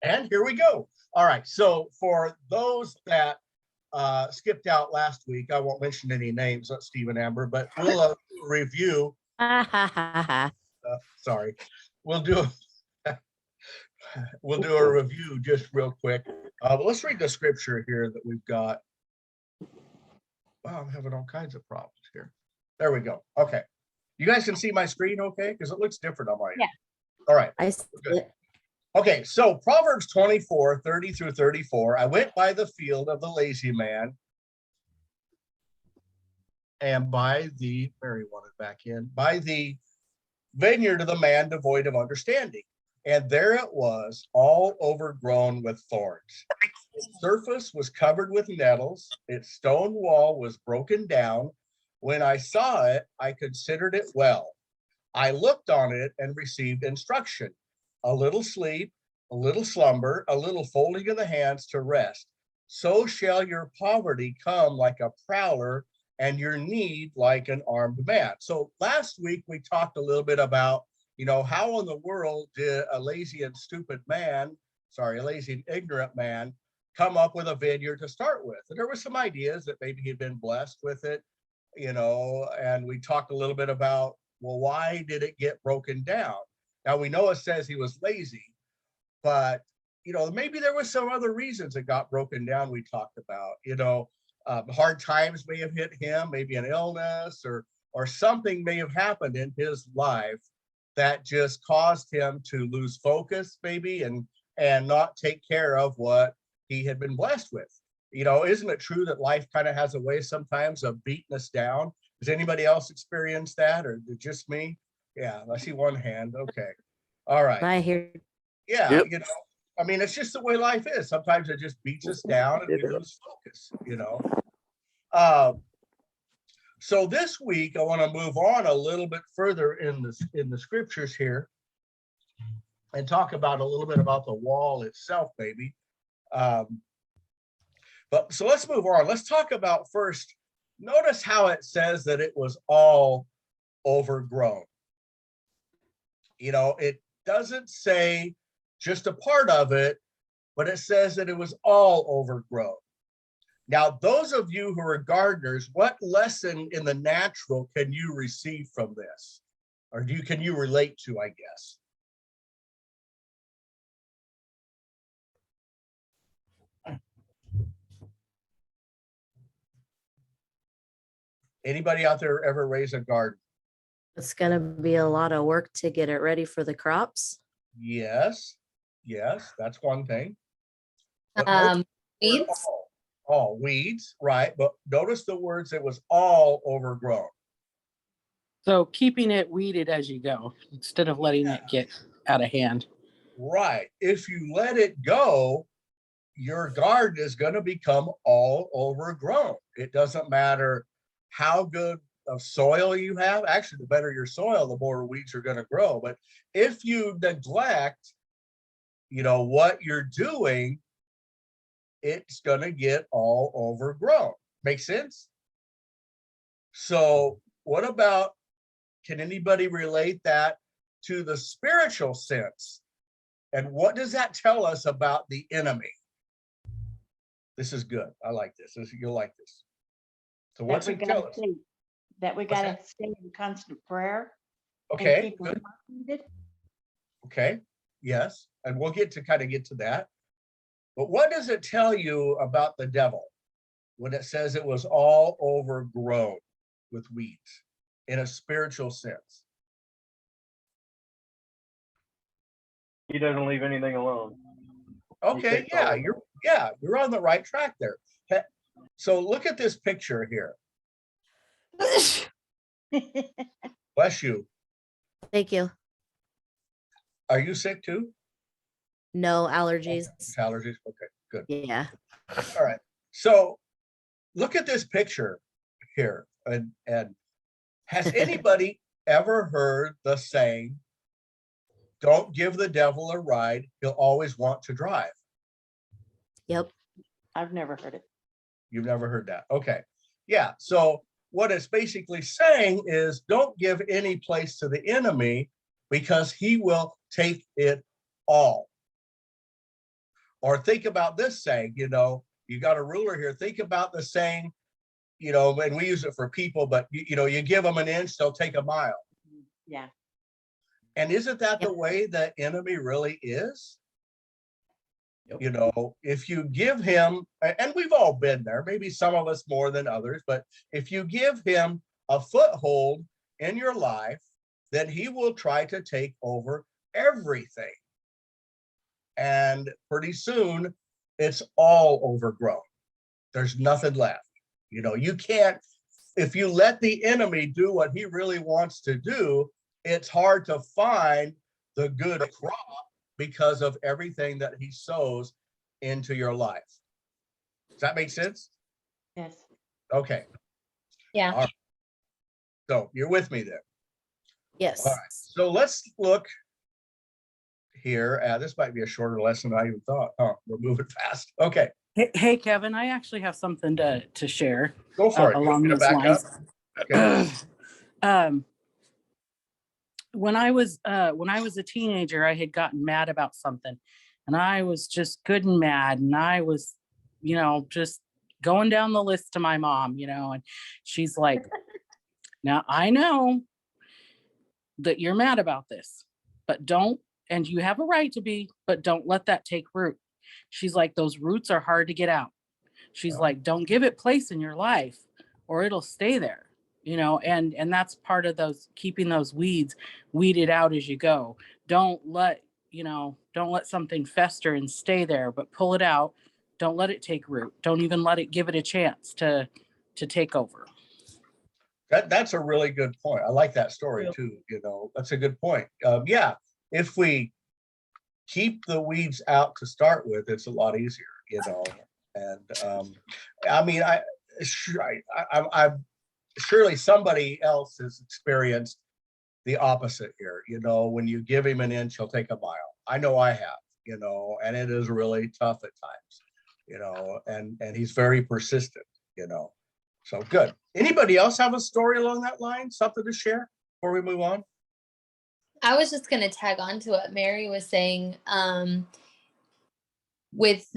And here we go. All right. So for those that skipped out last week, I won't mention any names, Steve and Amber, but we'll review. Sorry. We'll do a review just real quick. But let's read the scripture here that we've got. Wow, I'm having all kinds of problems here. There we go. Okay. You guys can see my screen okay? Because it looks different on my end. Yeah. All right. I see it. Okay, so Proverbs 24, 30 through 34. I went by the field of the lazy man and by the, Mary wanted back in, by the vineyard of the man devoid of understanding. And there it was, all overgrown with thorns. Its surface was covered with nettles. Its stone wall was broken down. When I saw it, I considered it well. I looked on it and received instruction. A little sleep, a little slumber, a little folding of the hands to rest. So shall your poverty come like a prowler and your need like an armed man. So last week we talked a little bit about, how in the world did a lazy and ignorant man come up with a vineyard to start with? And there were some ideas that maybe he'd been blessed with it, and we talked a little bit about, well, why did it get broken down? Now we know it says he was lazy, but maybe there was some other reasons it got broken down. We talked about, hard times may have hit him, maybe an illness or something may have happened in his life that just caused him to lose focus, maybe, and not take care of what he had been blessed with. Isn't it true that life kind of has a way sometimes of beating us down? Does anybody else experience that, or just me? Yeah, I see one hand. Okay. All right. I hear. Yeah, Yep. it's just the way life is. Sometimes it just beats us down and we lose focus, So this week I want to move on a little bit further in the scriptures here and talk about a little bit about the wall itself, maybe. But so let's move on. Let's talk about first. Notice how it says that it was all overgrown. It doesn't say just a part of it, but it says that it was all overgrown. Now, those of you who are gardeners, what lesson in the natural can you receive from this? Or can you relate to, I guess? Anybody out there ever raise a garden? It's going to be a lot of work to get it ready for the crops. Yes, that's one thing. Weeds. All weeds, right? But notice the words, it was all overgrown. So keeping it weeded as you go instead of letting it get out of hand. Right. If you let it go, your garden is going to become all overgrown. It doesn't matter how good of soil you have. Actually, the better your soil, the more weeds are going to grow. But if you neglect, what you're doing, it's going to get all overgrown. Make sense? So what about, can anybody relate that to the spiritual sense? And what does that tell us about the enemy? This is good. I like this. You'll like this. So what's it tell us? That we got to stay in constant prayer. Okay. Good. Okay. Yes. And we'll get to that. But what does it tell you about the devil when it says it was all overgrown with weeds in a spiritual sense? He doesn't leave anything alone. Okay, you're on the right track there. So look at this picture here. Bless you. Thank you. Are you sick too? No allergies. Allergies. Okay, good. Yeah. All right. So look at this picture here. And has anybody ever heard the saying, don't give the devil a ride, he'll always want to drive? Yep. I've never heard it. You've never heard that. Okay. Yeah. So what it's basically saying is don't give any place to the enemy because he will take it all. Or think about this saying, you know, you got a ruler here. Think about the saying, you know, and we use it for people, but you know, you give them an inch, they'll take a mile. Yeah. And isn't that Yep. the way the enemy really is? Yep. You know, if you give him, and we've all been there, maybe some of us more than others, but if you give him a foothold in your life, then he will try to take over everything. And pretty soon it's all overgrown. There's nothing left. You know, you can't, if you let the enemy do what he really wants to do, it's hard to find the good crop because of everything that he sows into your life. Does that make sense? Yes. Okay. Yeah. All right. So you're with me there. Yes. All right. So let's look here. This might be a shorter lesson than I even thought. Oh, we're moving fast. Okay. Hey, Kevin, I actually have something to share Go for it. along Get it those back lines. up. Okay. When I was a teenager, I had gotten mad about something, and I was just good and mad, and I was, you know, just going down the list to my mom, you know, and she's like, now I know that you're mad about this, but don't, and you have a right to be, but don't let that take root. She's like, those roots are hard to get out. She's like, don't give it place in your life or it'll stay there, you know, and that's part of those, keeping those weeds weeded out as you go. Don't let something fester and stay there, but pull it out. Don't let it take root. Don't even let it give it a chance to take over. That's a really good point. I like that story too. You know, that's a good point. Yeah, if we keep the weeds out to start with, it's a lot easier, you know. And I mean, I'm surely somebody else has experienced the opposite here. You know, when you give him an inch, he'll take a mile. I know I have, you know, and it is really tough at times, you know, and he's very persistent, you know. So good. Anybody else have a story along that line? Something to share before we move on? I was just going to tag on to what Mary was saying, with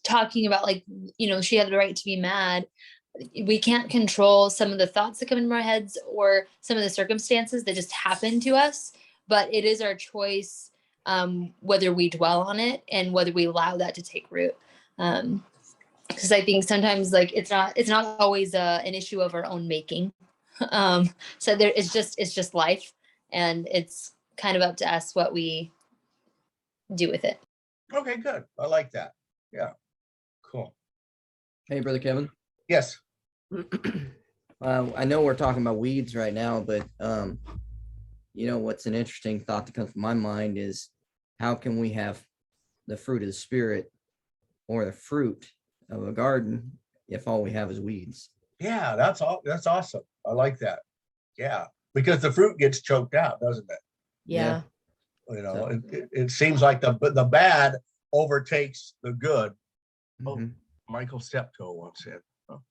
talking about, like, you know, she had the right to be mad. We can't control some of the thoughts that come into our heads or some of the circumstances that just happen to us, but it is our choice whether we dwell on it and whether we allow that to take root. Because I think sometimes, like, it's not always an issue of our own making. So there, it's just life, and it's kind of up to us what we do with it. Okay, good. I like that. Yeah, cool. Hey, Brother Kevin. Yes. I know we're talking about weeds right now, but you know, what's an interesting thought that comes to my mind is, how can we have the fruit of the Spirit or the fruit of a garden if all we have is weeds? Yeah, that's awesome. I like that. Yeah, because the fruit gets choked out, doesn't it? Yeah. You know, it seems like the bad overtakes the good. Oh, Mhm. Michael Steptoe once said. Oh.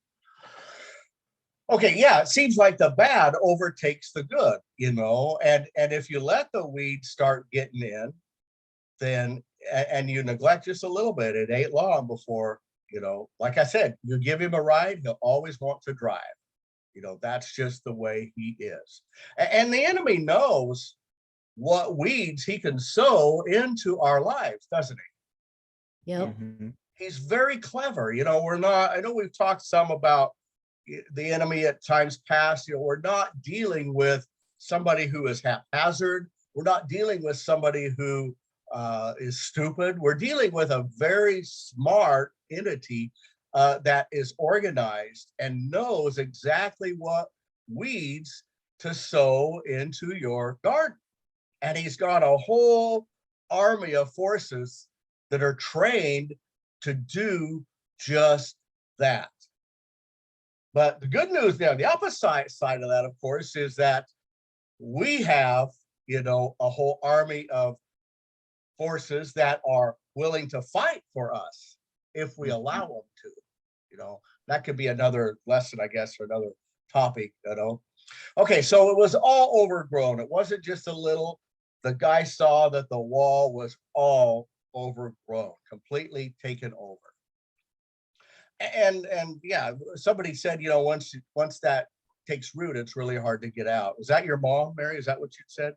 Okay, yeah, it seems like the bad overtakes the good, you know, and if you let the weeds start getting in, then and you neglect just a little bit, it ain't long before, you know, like I said, you give him a ride, he'll always want to drive. You know, that's just the way he is. And the enemy knows what weeds he can sow into our lives, doesn't he? Yep. Mhm. He's very clever. You know, I know we've talked some about the enemy at times past. You know, we're not dealing with somebody who is haphazard. We're not dealing with somebody who is stupid. We're dealing with a very smart entity that is organized and knows exactly what weeds to sow into your garden. And he's got a whole army of forces that are trained to do just that. But the good news now, the opposite side of that, of course, is that we have, you know, a whole army of forces that are willing to fight for us if we allow them to. You know, that could be another lesson, I guess, or another topic, you know. Okay, so it was all overgrown. It wasn't just a little. The guy saw that the wall was all overgrown, completely taken over. And yeah, somebody said, once that takes root, it's really hard to get out. Is that your mom, Mary? Is that what you said?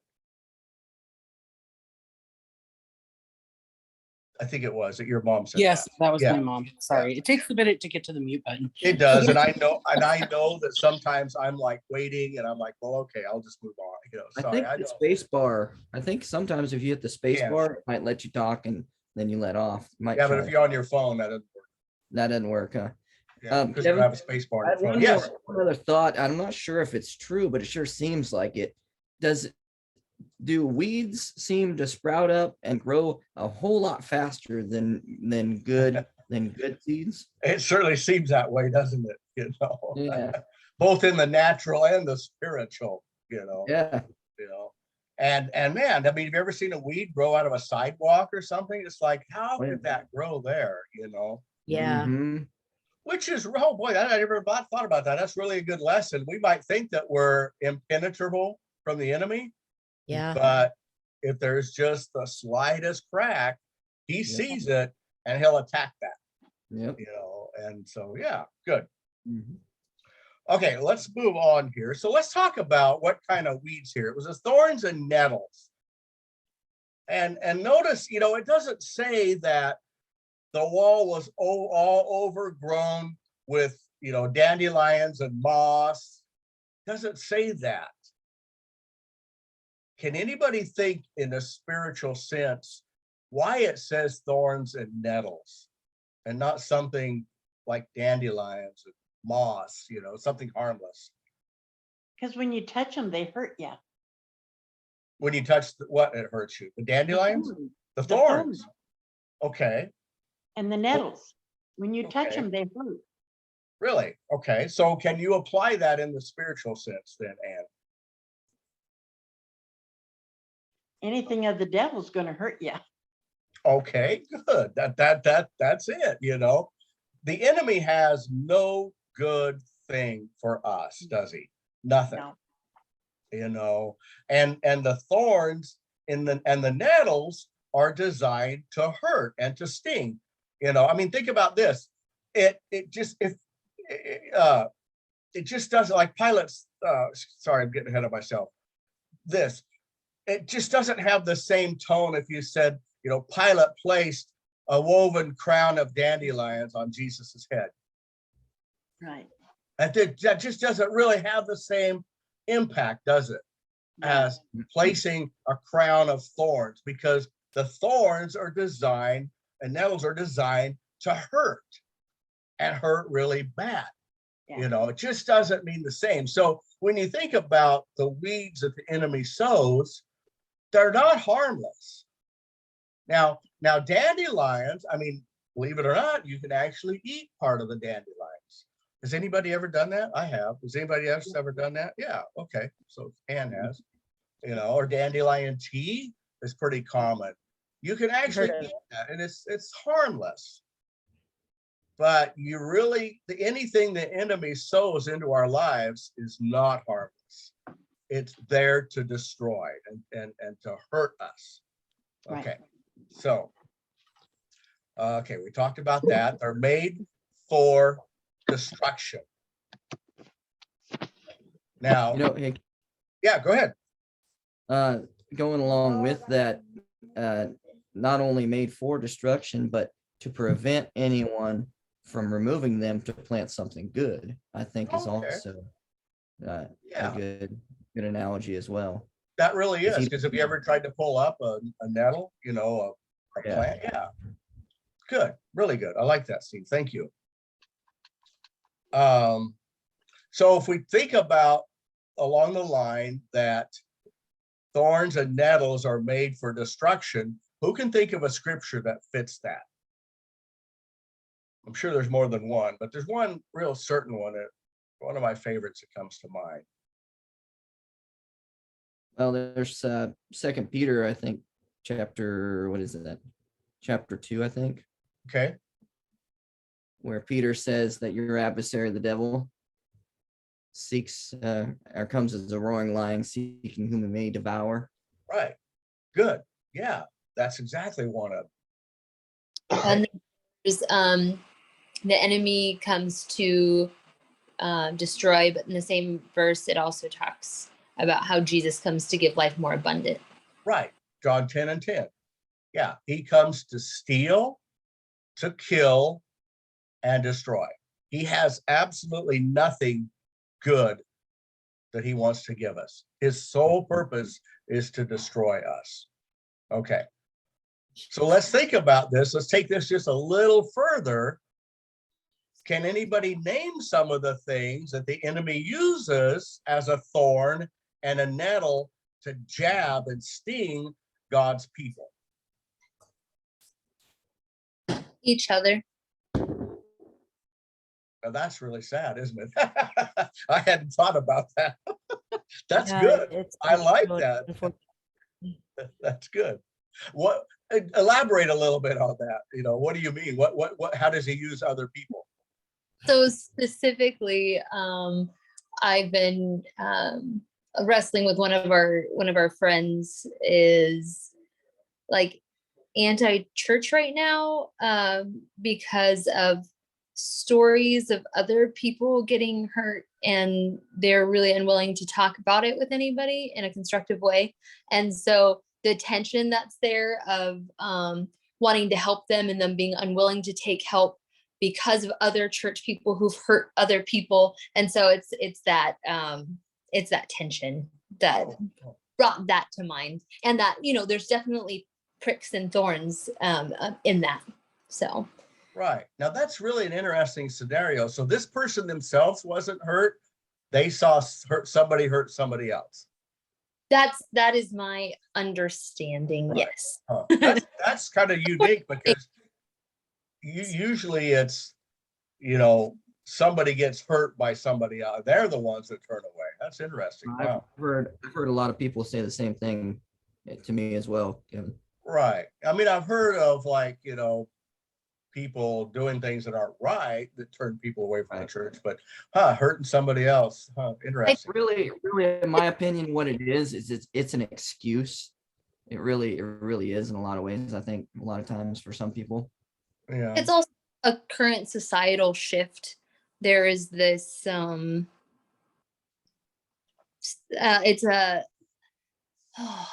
I think it was that your mom said Yes, that was Yeah. my mom. Sorry. It takes a minute to get to the mute button. It does, and I know that sometimes I'm like waiting, and I'm like, well, okay, I'll just move on. I Sorry, think I the know. space bar, I think sometimes if you hit the space Yeah. bar, it might let you talk and then you let off. Might Yeah, but try. if you're on your phone, that doesn't work. That doesn't work, huh? Yeah, because you Kevin, have a space bar I on your have phone. one Yes. more, one other thought. I'm not sure if it's true, but it sure seems like it. Do weeds seem to sprout up and grow a whole lot faster than good seeds? It certainly seems that way, doesn't it? Yeah, Both in the natural and the spiritual, yeah. And man, I mean, have you ever seen a weed grow out of a sidewalk or something? It's like, how Oh, yeah. could that grow there? Yeah. Mhm. Which is, oh boy, I never thought about that. That's really a good lesson. We might think that we're impenetrable from the enemy, Yeah. but if there's just the slightest crack, he Yep. sees it and he'll attack that, Yep. and so, yeah, good. Mhm. Okay, let's move on here. So let's talk about what kind of weeds here. It was the thorns and nettles. And notice, it doesn't say that the wall was all overgrown with, dandelions and moss. It doesn't say that. Can anybody think in a spiritual sense why it says thorns and nettles and not something like dandelions and moss, something harmless? Because when you touch them, they hurt you. When you touch what, it hurts you? The dandelions? The The thorns? thorns. Okay, And the nettles. When you touch Okay. them, they hurt. really? Okay, so can you apply that in the spiritual sense then, Anne? Anything of the devil's going to hurt you. Okay, good. That's it, The enemy has no good thing for us, does he? Nothing. No. And the thorns and the nettles are designed to hurt and to sting. I mean, think about this. It just doesn't, like Pilate's, sorry, I'm getting ahead of myself. It just doesn't have the same tone if you said, Pilate placed a woven crown of dandelions on Jesus's head. Right. That just doesn't really have the same impact, does it, No. as placing a crown of thorns, because the thorns are designed and nettles are designed to hurt and hurt really bad. Yeah. It just doesn't mean the same. So when you think about the weeds that the enemy sows, they're not harmless. Now dandelions, I mean, believe it or not, you can actually eat part of the dandelions. Has anybody ever done that? I have. Has anybody else ever done that? Yeah. Okay. So Anne has, or dandelion tea is pretty common. You can actually Heard of eat that, and it's harmless. But anything the enemy sows into our lives is not harmless. It's there to destroy and to hurt us. Okay. Right. So, we talked about that. They're made for destruction. Now, Hey, yeah, go ahead. going along with that, not only made for destruction, but to prevent anyone from removing them to plant something good, I think is Okay. also a Yeah, good analogy as well. that really If is. you- Because have you ever tried to pull up a nettle, a Yeah. plant? Yeah. Good, really good. I like that, Steve. Thank you. So if we think about along the line that thorns and nettles are made for destruction, who can think of a scripture that fits that? I'm sure there's more than one, but there's one real certain one, one of my favorites that comes to mind. Well, there's 2 Peter, I think, chapter 2, I think, Okay. where Peter says that your adversary, the devil, seeks or comes as a roaring lion, seeking whom he may devour. Right. Good. Yeah, that's exactly one of them. And there's the enemy comes to destroy, but in the same verse, it also talks about how Jesus comes to give life more abundant. Right. John 10 and 10. Yeah. He comes to steal, to kill, and destroy. He has absolutely nothing good that he wants to give us. His sole purpose is to destroy us. Okay. So let's think about this. Let's take this just a little further. Can anybody name some of the things that the enemy uses as a thorn and a nettle to jab and sting God's people? Each other. Now that's really sad, isn't it? I hadn't thought about that. That's Yeah, good. it's I like really that. unfortunate. That's good. What, elaborate a little bit on that. You know, what do you mean? What, how does he use other people? So specifically, I've been wrestling with one of our friends is like anti-church right now because of stories of other people getting hurt, and they're really unwilling to talk about it with anybody in a constructive way. And so the tension that's there of wanting to help them and them being unwilling to take help because of other church people who've hurt other people. And so it's that tension that brought that to mind, and that, you know, there's definitely pricks and thorns in that. So Right. Now that's really an interesting scenario. So this person themselves wasn't hurt. They saw somebody hurt somebody else. that is my understanding. Right. Yes. That's kind of unique because usually it's, you know, somebody gets hurt by somebody else. They're the ones that turn away. That's interesting. I've Wow. heard a lot of people say the same thing to me as well, Kevin. Right. I mean, I've heard of, like, you know, people doing things that aren't right that turn people away from the Right. church, but hurting somebody else. Interesting. Really, in my opinion, what it is it's an excuse. It really is in a lot of ways. I think a lot of times for some people. Yeah. It's also a current societal shift. There is this it's a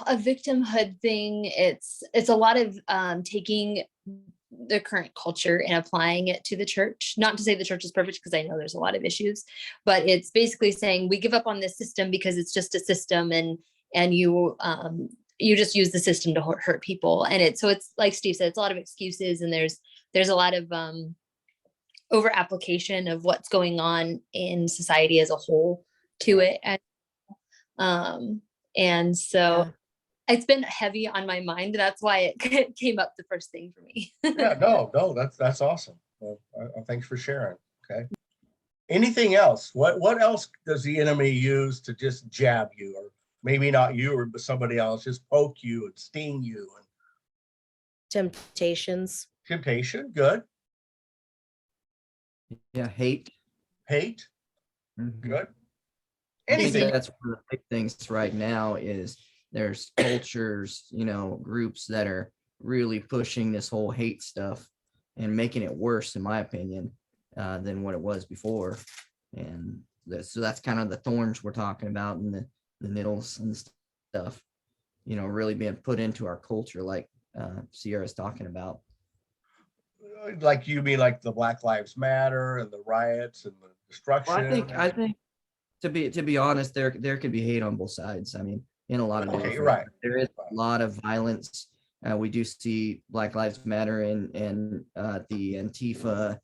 victimhood thing. It's a lot of taking the current culture and applying it to the church. Not to say the church is perfect, because I know there's a lot of issues, but it's basically saying we give up on this system because it's just a system, and you just use the system to hurt people. And it's like Steve said, it's a lot of excuses, and there's a lot of over application of what's going on in society as a whole to it. And so it's been heavy on my mind. That's why it came up the first thing for me. Yeah, no, that's awesome. Well, thanks for sharing. Okay. Anything else? What else does the enemy use to just jab you, or maybe not you, or but somebody else, just poke you and sting you? And Temptations. temptation, good. Yeah, hate. Hate, Mhm. good. I think Anything. that's one of the big things right now is there's cultures, you know, groups that are really pushing this whole hate stuff and making it worse, in my opinion, than what it was before. And so that's kind of the thorns we're talking about, and the needles and stuff, you know, really being put into our culture, like Sierra's talking about. Like, you mean like the Black Lives Matter and the riots and the destruction? Well, I think to be honest, there could be hate on both sides. I mean, in a lot of Okay, different, you're right. there is a lot of violence. We do see Black Lives Matter and the Antifa,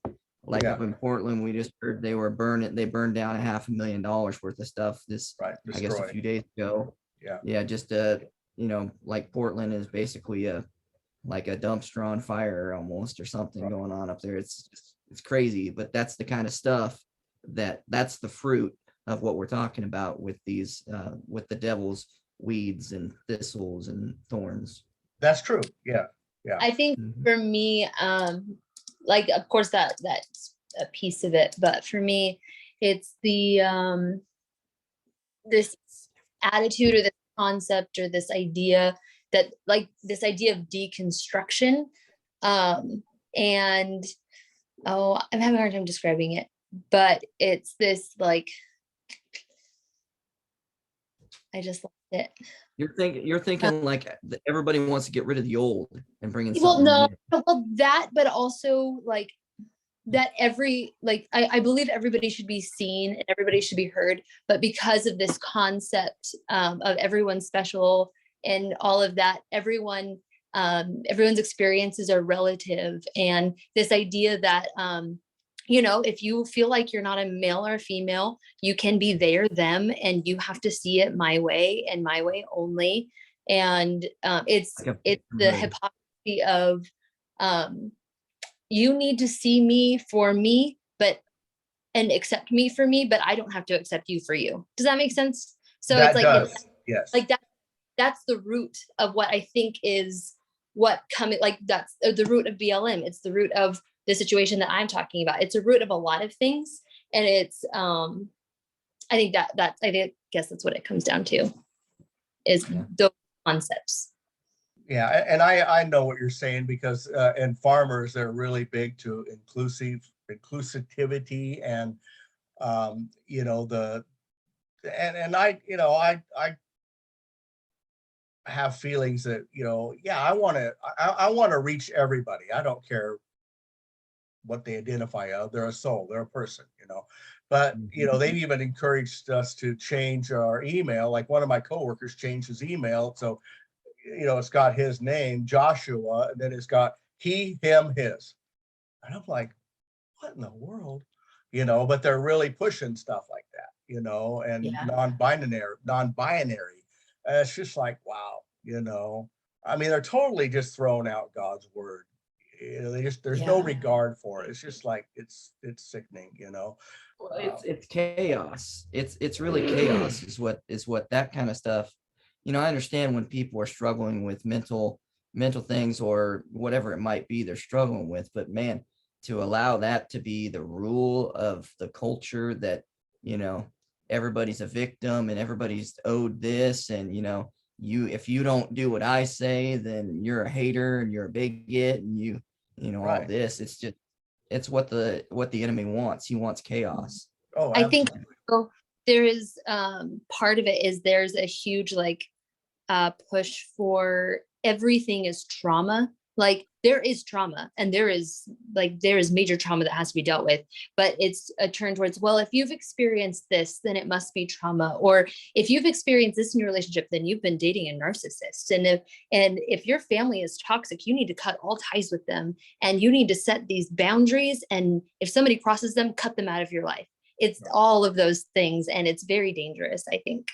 like Yeah. up in Portland, we just heard they burned down $500,000 worth of stuff Right, I guess a destroyed. few days ago. Yeah. Just you know, like Portland is basically like a dumpster on fire almost, or something Right. going on up there. It's crazy, but that's the kind of stuff that's the fruit of what we're talking about with these with the devil's weeds and thistles and thorns. That's true. Yeah. I think Mhm. for me, like, of course that's a piece of it, but for me, it's the this attitude or this concept or this idea that, like, this idea of deconstruction, And oh, I'm having a hard time describing it, but it's this like, I just lost it. You're thinking like everybody wants to get rid of the old and bring in Well, something no, new. well, that, but also like that I believe everybody should be seen and everybody should be heard, but because of this concept of everyone special and all of that, everyone's experiences are relative, and this idea that if you feel like you're not a male or a female, you can be there, them, and you have to see it my way and my way only. And it's the hypocrisy of you need to see me for me, and accept me for me, but I don't have to accept you for you. Does that make sense? So That it's like, does, yes. like that's the root of what I think is what coming, like that's the root of BLM. It's the root of the situation that I'm talking about. It's a root of a lot of things. And it's, I guess that's what it comes down to, is those concepts. Yeah, and I know what you're saying, because and farmers, they're really big to inclusivity, and I have feelings that I want to reach everybody. I don't care what they identify as. They're a soul, they're a person, but they've even encouraged us to change our email. Like one of my coworkers changed his email, so it's got his name, Joshua, and then it's got he, him, his. And I'm like, what in the world? But they're really pushing stuff like that, and Yeah. non-binary. And it's just like, wow, I mean, they're totally just throwing out God's word. There's no Yeah. regard for it. It's just like, it's sickening, Well, it's chaos. It's really chaos is what that kind of stuff. I understand when people are struggling with mental things or whatever it might be they're struggling with, but man, to allow that to be the rule of the culture, that everybody's a victim and everybody's owed this, and if you don't do what I say, then you're a hater and you're a bigot, and all Right. this. It's what the enemy wants. He wants chaos. Oh, I think absolutely. there is part of it is there's a huge push for everything is trauma. Like there is trauma, and there is major trauma that has to be dealt with, but it's a turn towards, well, if you've experienced this, then it must be trauma. Or if you've experienced this in your relationship, then you've been dating a narcissist. And if your family is toxic, you need to cut all ties with them, and you need to set these boundaries. And if somebody crosses them, cut them out of your life. It's all of those things, and it's very dangerous, I think.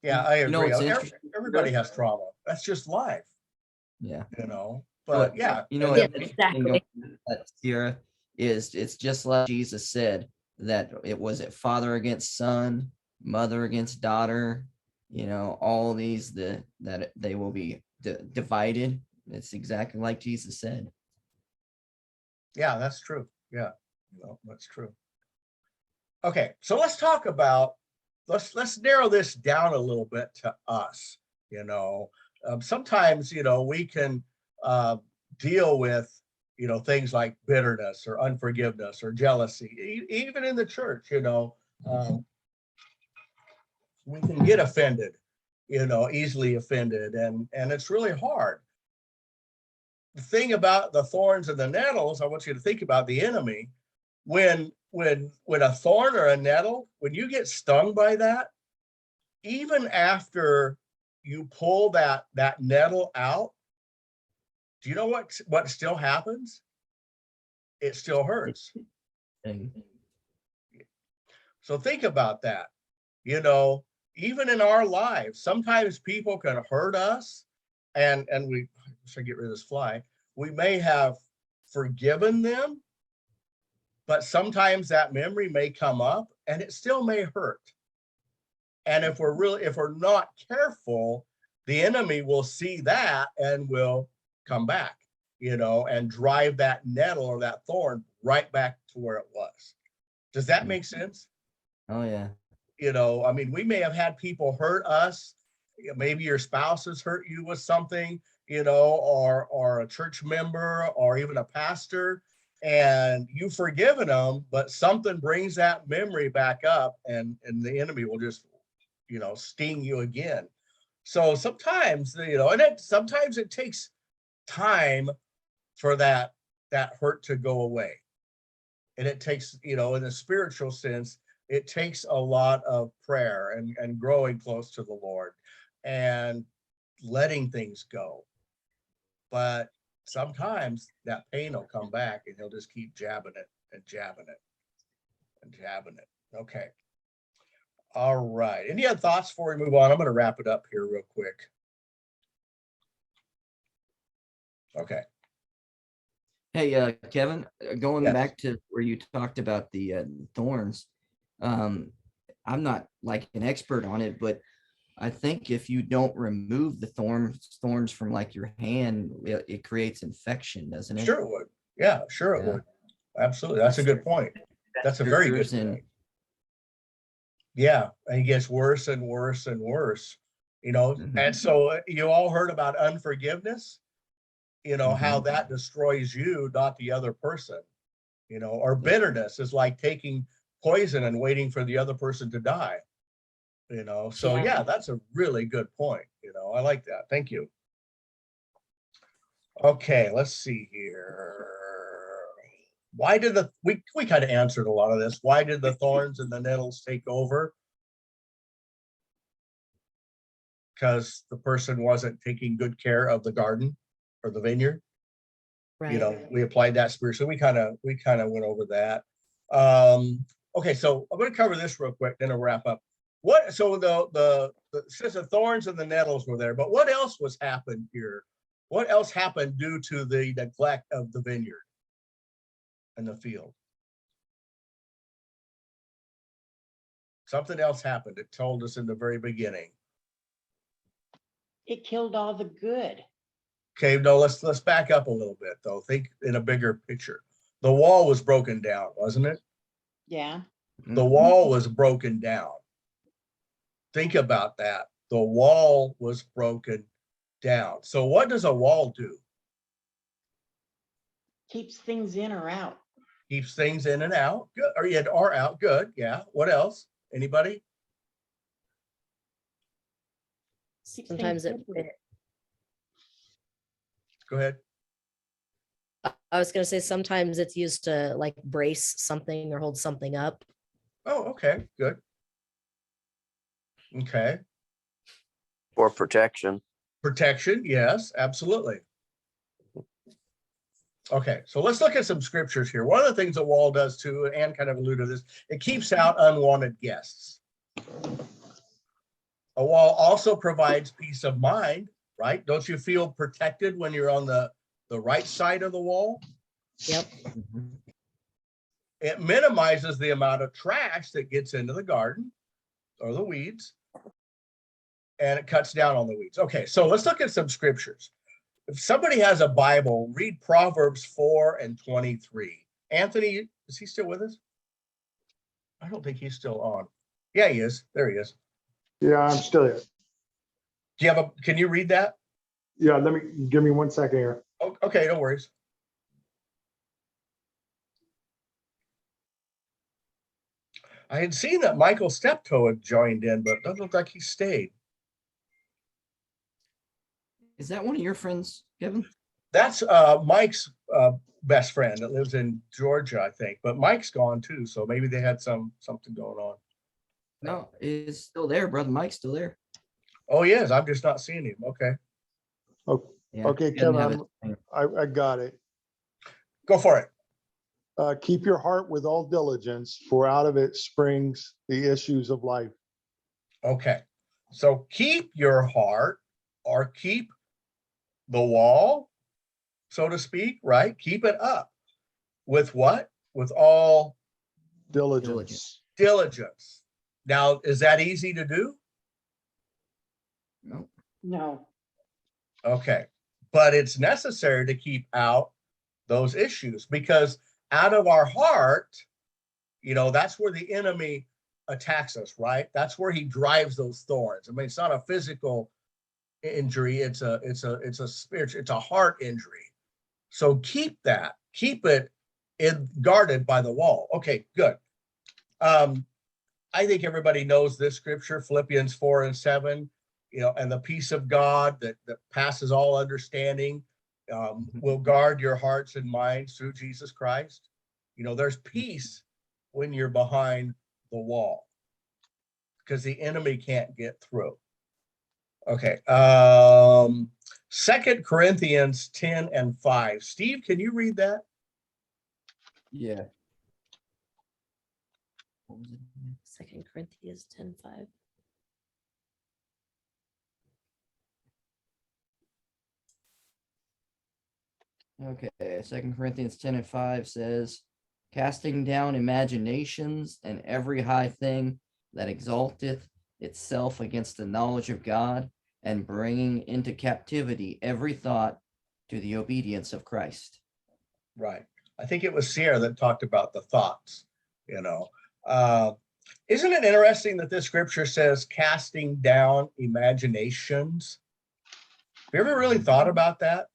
Yeah, I agree. It's interesting. Everybody has trauma. That's just life, Yeah. but yeah. Yeah, exactly. Sierra, it's just like Jesus said, that it was father against son, mother against daughter, all these that they will be divided. It's exactly like Jesus said. Yeah, that's true. Yeah, that's true. Okay, so let's talk about, let's narrow this down a little bit to us. Sometimes we can deal with things like bitterness or unforgiveness or jealousy, even in the church. We can get offended, easily offended, and it's really hard. The thing about the thorns and the nettles, I want you to think about the enemy. When a thorn or a nettle, when you get stung by that, even after you pull that nettle out, do you know what still happens? It still hurts. And So think about that. Even in our lives, sometimes people can hurt us, and we should get rid of this fly. We may have forgiven them, but sometimes that memory may come up and it still may hurt. And if we're not careful, the enemy will see that and will come back, and drive that nettle or that thorn right back to where it was. Does that make sense? oh yeah. I mean, we may have had people hurt us. Maybe your spouse has hurt you with something, or a church member or even a pastor, and you've forgiven them, but something brings that memory back up, and the enemy will just, sting you again. So sometimes, sometimes it takes time for that hurt to go away. And it takes, in a spiritual sense, it takes a lot of prayer and growing close to the Lord and letting things go. But sometimes that pain will come back and he'll just keep jabbing it and jabbing it and jabbing it. Okay. All right. Any other thoughts before we move on? I'm going to wrap it up here real quick. Okay. Hey, Kevin, going Yes. back to where you talked about the thorns, I'm not like an expert on it, but I think if you don't remove the thorns from like your hand, it creates infection, doesn't it? Sure it would. Yeah, sure it Yeah. would. Absolutely. That's a good point. That's a very good point. Yeah, and it gets worse and worse and worse, Mhm. And so you all heard about unforgiveness, how that destroys you, not the other person, or bitterness is like taking poison and waiting for the other person to die, So yeah, that's a really good point. I like that. Thank you. Okay, let's see here. Why did we kind of answered a lot of this. Why did the thorns and the nettles take over? Because the person wasn't taking good care of the garden or the vineyard. Right. We applied that spiritually. We kind of went over that. Okay, so I'm going to cover this real quick, then I'll wrap up. So the since the thorns and the nettles were there, but what else was happened here? What else happened due to the neglect of the vineyard and the field? Something else happened. It told us in the very beginning. It killed all the good. Okay, no, let's back up a little bit though. Think in a bigger picture. The wall was broken down, wasn't it? Yeah. The wall was broken down. Think about that. The wall was broken down. So what does a wall do? Keeps things in or out. Keeps things in and out. Good. Or out. Good. Yeah. What else? Anybody? Keeps Sometimes things it, separate. Go ahead. I was gonna say sometimes it's used to like brace something or hold something up. Oh, okay. Good. Okay. For protection. Protection. Yes, absolutely. Okay, so let's look at some scriptures here. One of the things a wall does too, and Ann kind of alluded to this, it keeps out unwanted guests. A wall also provides peace of mind, right? Don't you feel protected when you're on the right side of the wall? Yep. It minimizes the amount of trash that gets into the garden or the weeds, and it cuts down on the weeds. Okay, so let's look at some scriptures. If somebody has a Bible, read Proverbs 4:23. Anthony, is he still with us? I don't think he's still on. Yeah, he is. There he is. Yeah, I'm still here. Do you can you read that? Yeah, give me 1 second here. Oh, okay, no worries. I had seen that Michael Steptoe had joined in, but it doesn't look like he stayed. Is that one of your friends, Kevin? That's Mike's best friend that lives in Georgia, I think. But Mike's gone too, so maybe they had something going on. No, he's still there. Brother Mike's still there. Oh, he is. I'm just not seeing him. Okay, Yeah, Okay, he doesn't have Kevin, it. I got it. go for it. Keep your heart with all diligence, for out of it springs the issues of life. Okay, so keep your heart, or keep the wall, so to speak, right? Keep it up. With what? With all Diligence. diligence. Now, is that easy to do? No. No. Okay, but it's necessary to keep out those issues, because out of our heart, that's where the enemy attacks us, right? That's where he drives those thorns. I mean, it's not a physical injury. It's a spiritual, it's a heart injury. So keep it guarded by the wall. Okay, good. I think everybody knows this scripture, Philippians 4:7, and the peace of God that passes all understanding will guard your hearts and minds through Jesus Christ. There's peace when you're behind the wall because the enemy can't get through. Okay. 2 Corinthians 10:5. Steve, can you read that? Yeah. What was it? 2 Corinthians 10:5. Okay, 2 Corinthians 10:5 says, casting down imaginations and every high thing that exalteth itself against the knowledge of God, and bringing into captivity every thought to the obedience of Christ. Right. I think it was Sierra that talked about the thoughts, Isn't it interesting that this scripture says casting down imaginations? Have you ever really thought about that?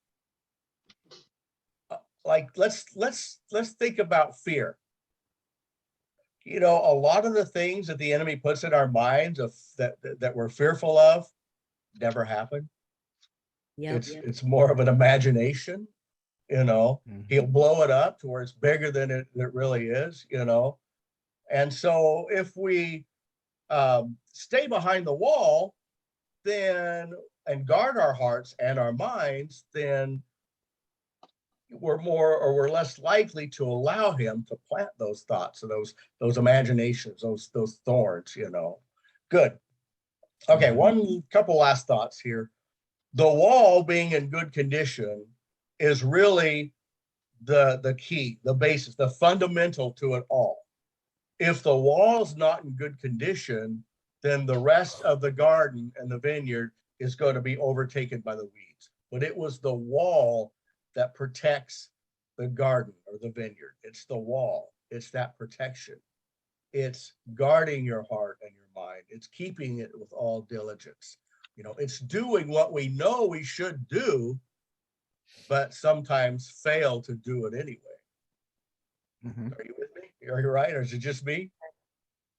Like, let's think about fear. A lot of the things that the enemy puts in our minds that we're fearful of never happen. Yeah. It's more of an imagination. He'll blow it up to where it's bigger than it really is. And so if we stay behind the wall, and guard our hearts and our minds, then we're less likely to allow him to plant those thoughts and those imaginations, those thorns. Good. Okay, one couple last thoughts here. The wall being in good condition is really the key, the basis, the fundamental to it all. If the wall's not in good condition, then the rest of the garden and the vineyard is going to be overtaken by the weeds. But it was the wall that protects the garden or the vineyard. It's the wall. It's that protection. It's guarding your heart and your mind. It's keeping it with all diligence. It's doing what we know we should do, but sometimes fail to do it anyway. Are you with me? Are you right? Or is it just me?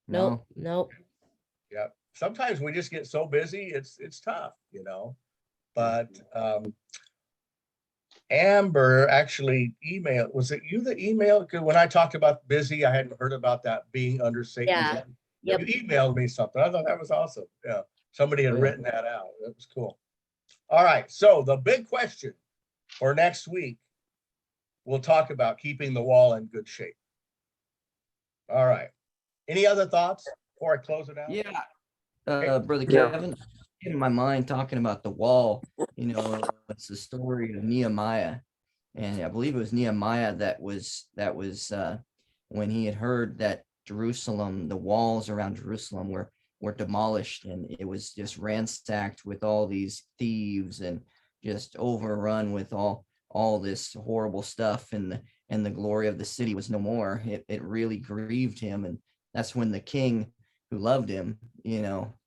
Nope. Yeah. Sometimes we just get so busy, it's tough, but Amber actually emailed. Was it you that emailed? Because when I talked about busy, I hadn't heard about that being under Satan's. Yeah. Yep. You emailed me something. I thought that was awesome. Yeah. Somebody had Oh, yeah. written that out. That was cool. All right. So the big question for next week, we'll talk about keeping the wall in good shape. All right. Any other thoughts before I close it out? Yeah. Okay. Brother Yeah. Kevin, in my mind talking about the wall, it's the story of Nehemiah. And I believe it was Nehemiah that was when he had heard that Jerusalem, the walls around Jerusalem were demolished, and it was just ransacked with all these thieves and just overrun with all this horrible stuff, and the glory of the city was no more. It really grieved him, and that's when the king, who loved him,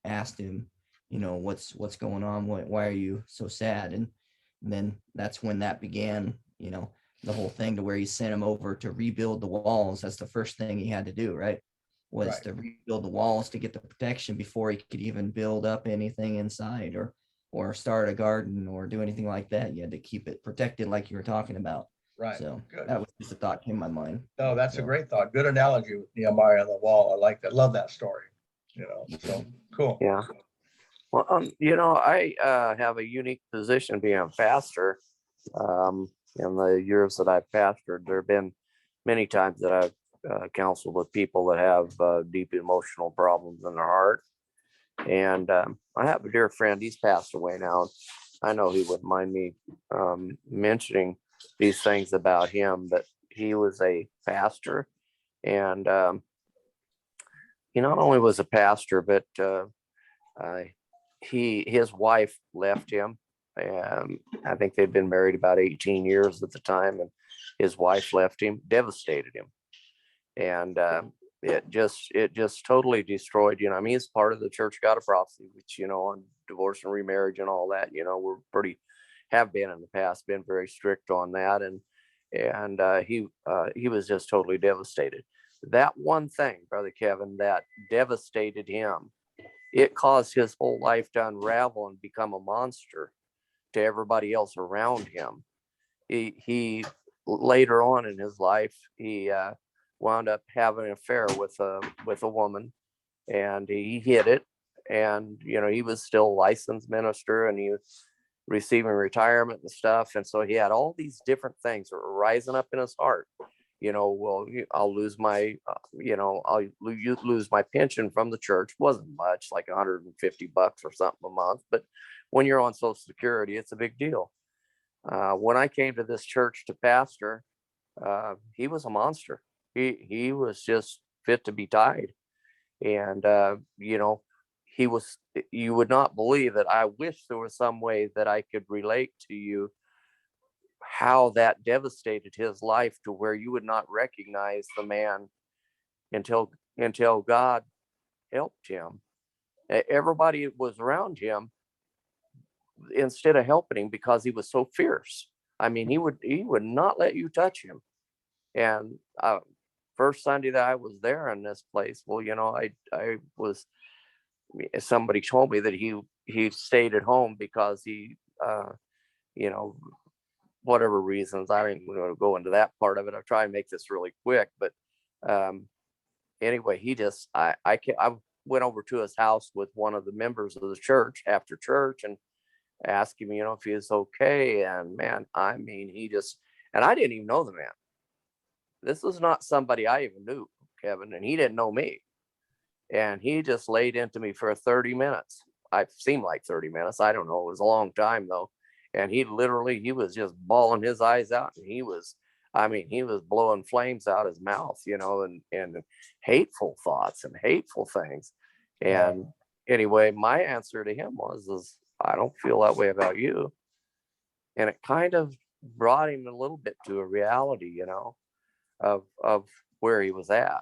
asked him, what's going on? Why are you so sad? And then that's when that began, the whole thing, to where he sent him over to rebuild the walls. That's the first thing he had to do, right? Was Right. to rebuild the walls to get the protection before he could even build up anything inside, or start a garden or do anything like that. You had to keep it protected, like you were talking about. Right. So Good. that was just a thought came in my mind. No, that's a So, great thought. Good analogy with Nehemiah on the wall. I like that. Love that story. So cool. Yeah. Well, I have a unique position being a pastor. In the years that I've pastored, there have been many times that I've counseled with people that have deep emotional problems in their heart. And I have a dear friend, he's passed away now. I know he wouldn't mind me mentioning these things about him, but he was a pastor. And he not only was a pastor, but his wife left him. I think they'd been married about 18 years at the time, and his wife left him, devastated him. And it just totally destroyed, I mean, he's part of the Church of God of Prophecy, which, and divorce and remarriage and all that. We're have been in the past, been very strict on that. And he was just totally devastated. That one thing, Brother Kevin, that devastated him, it caused his whole life to unravel and become a monster to everybody else around him. He later on in his life, he wound up having an affair with a woman, and he hid it. And he was still a licensed minister, and he was receiving retirement and stuff. And so he had all these different things that were rising up in his heart. I'll lose my, I'll lose my pension from the church. Wasn't much, like $150 or something a month. But when you're on Social Security, it's a big deal. When I came to this church to pastor, he was a monster. He was just fit to be tied. And, you would not believe that. I wish there was some way that I could relate to you how that devastated his life, to where you would not recognize the man until God helped him. Everybody was around him instead of helping him, because he was so fierce. I mean, he would not let you touch him. And first Sunday that I was there in this place, well, somebody told me that he stayed at home because he, whatever reasons. I don't even want to go into that part of it. I'll try and make this really quick, but anyway, I went over to his house with one of the members of the church after church and asked him, if he was okay. And man, I mean, and I didn't even know the man. This was not somebody I even knew, Kevin, and he didn't know me. And he just laid into me for 30 minutes. I seemed like 30 minutes. I don't know. It was a long time though. And he was just bawling his eyes out. And he was blowing flames out his mouth, and hateful thoughts and hateful things. And anyway, my answer to him was, I don't feel that way about you. And it kind of brought him a little bit to a reality, of where he was at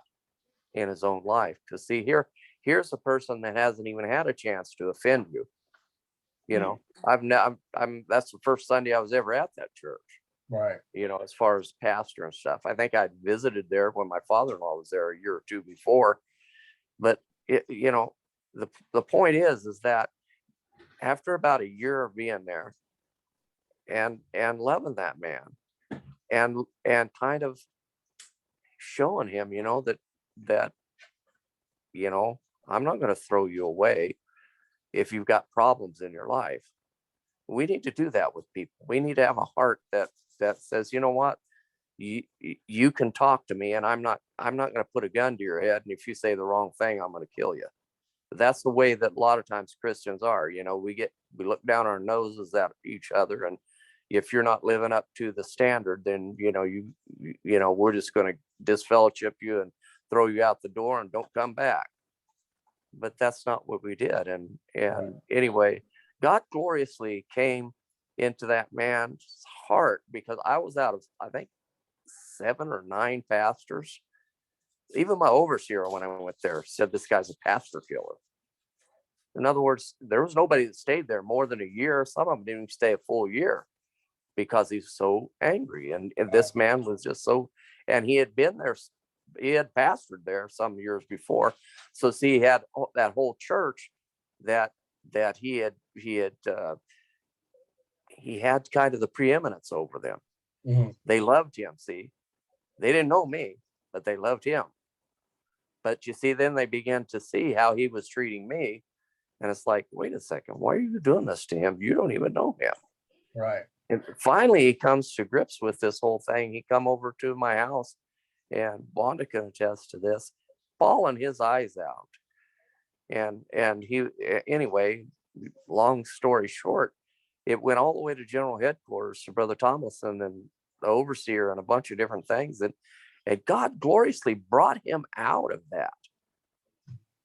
in his own life. To see here's a person that hasn't even had a chance to offend you. That's the first Sunday I was ever at that church. Right. As far as pastor and stuff. I think I'd visited there when my father-in-law was there a year or two before. But the point is that after about a year of being there and loving that man and kind of showing him, that I'm not going to throw you away if you've got problems in your life. We need to do that with people. We need to have a heart that says, you know what, you can talk to me, and I'm not going to put a gun to your head. And if you say the wrong thing, I'm going to kill you. But that's the way that a lot of times Christians are. We look down our noses at each other, and if you're not living up to the standard, then we're just going to disfellowship you and throw you out the door and don't come back. But that's not what we did. And anyway, God gloriously came into that man's heart, because I was out of, I think, 7 or 9 pastors. Even my overseer, when I went there, said this guy's a pastor killer. In other words, there was nobody that stayed there more than a year. Some of them didn't even stay a full year because he's so angry. And this man was just so, and he had been there, he had pastored there some years before. So see, he had that whole church that he had kind of the preeminence over them. Mm-hmm. They loved him. See, they didn't know me, but they loved him. But you see, then they began to see how he was treating me. And it's like, wait a second, why are you doing this to him? You don't even know him. Right. And finally, he comes to grips with this whole thing. He come over to my house, and Wanda can attest to this, bawling his eyes out. And he, anyway, long story short, it went all the way to general headquarters to Brother Tomlinson and the overseer and a bunch of different things. And God gloriously brought him out of that.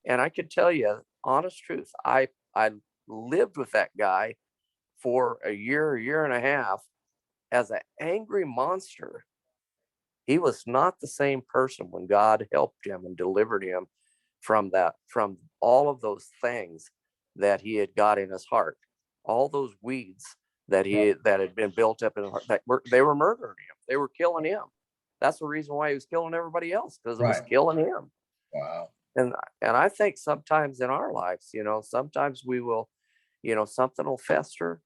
And I could tell you, honest truth, I lived with that guy for a year and a half as an angry monster. He was not the same person when God helped him and delivered him from all of those things that he had got in his heart. All those weeds that had been built up in his heart, they were murdering him. They were killing him. That's the reason why he was killing everybody else, because it was Right. killing him. Wow. And I think sometimes in our lives, sometimes we will, something will fester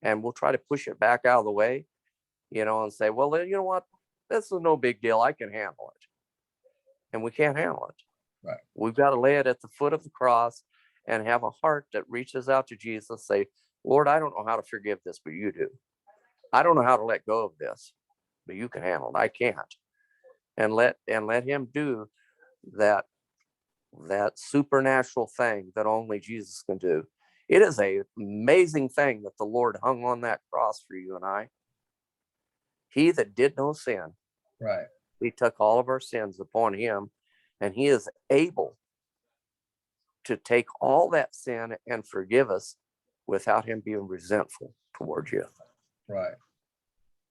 and we'll try to push it back out of the way, and say, well, you know what? This is no big deal. I can handle it. And we can't handle it. Right. We've got to lay it at the foot of the cross and have a heart that reaches out to Jesus, say, Lord, I don't know how to forgive this, but you do. I don't know how to let go of this, but you can handle it. I can't. And let him do that supernatural thing that only Jesus can do. It is an amazing thing that the Lord hung on that cross for you and I. He that did no sin, Right. he took all of our sins upon him, and he is able to take all that sin and forgive us without him being resentful towards you. Right.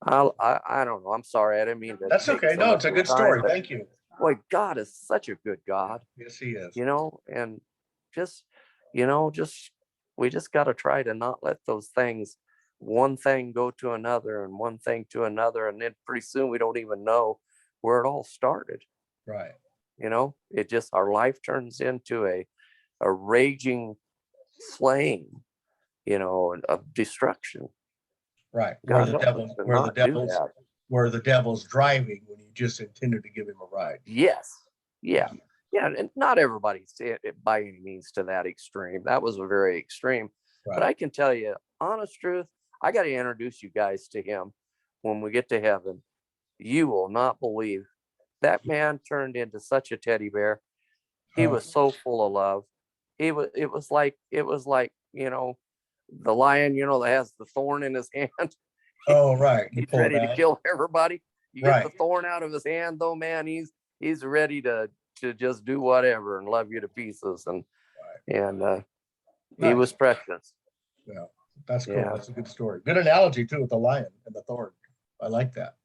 I don't know. I'm sorry. I didn't mean to. That's take okay. so No, much it's a of your good time, story. but Thank you. boy, God is such a good God, Yes, he is. and just, we just got to try to not let those things, one thing go to another and one thing to another. And then pretty soon we don't even know where it all started. Right. It just, our life turns into a raging flame, of destruction. Right. Where God the help us devil, to not do that. where the devil's driving when you just intended to give him a ride. Yes. Yeah. Yeah. And not everybody's by any means to that extreme. That was a very extreme. But Right. I can tell you, honest truth, I got to introduce you guys to him when we get to heaven. You will not believe that man turned into such a teddy bear. He was so full of love. It was like, the lion, that has the thorn in his hand. Oh, right. You He's pull it ready to out. kill everybody. You get Right. the thorn out of his hand, though, man. He's ready to just do whatever and love you to pieces. And he Nice. was precious. Yeah. That's cool. Yeah. That's a good story. Good analogy too with the lion and the thorn. I like that.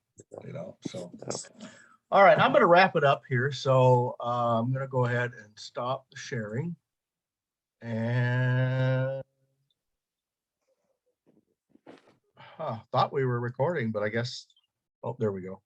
So. All right, I'm going to wrap it up here. So I'm going to go ahead and stop the sharing. And thought we were recording, but I guess, oh, there we go.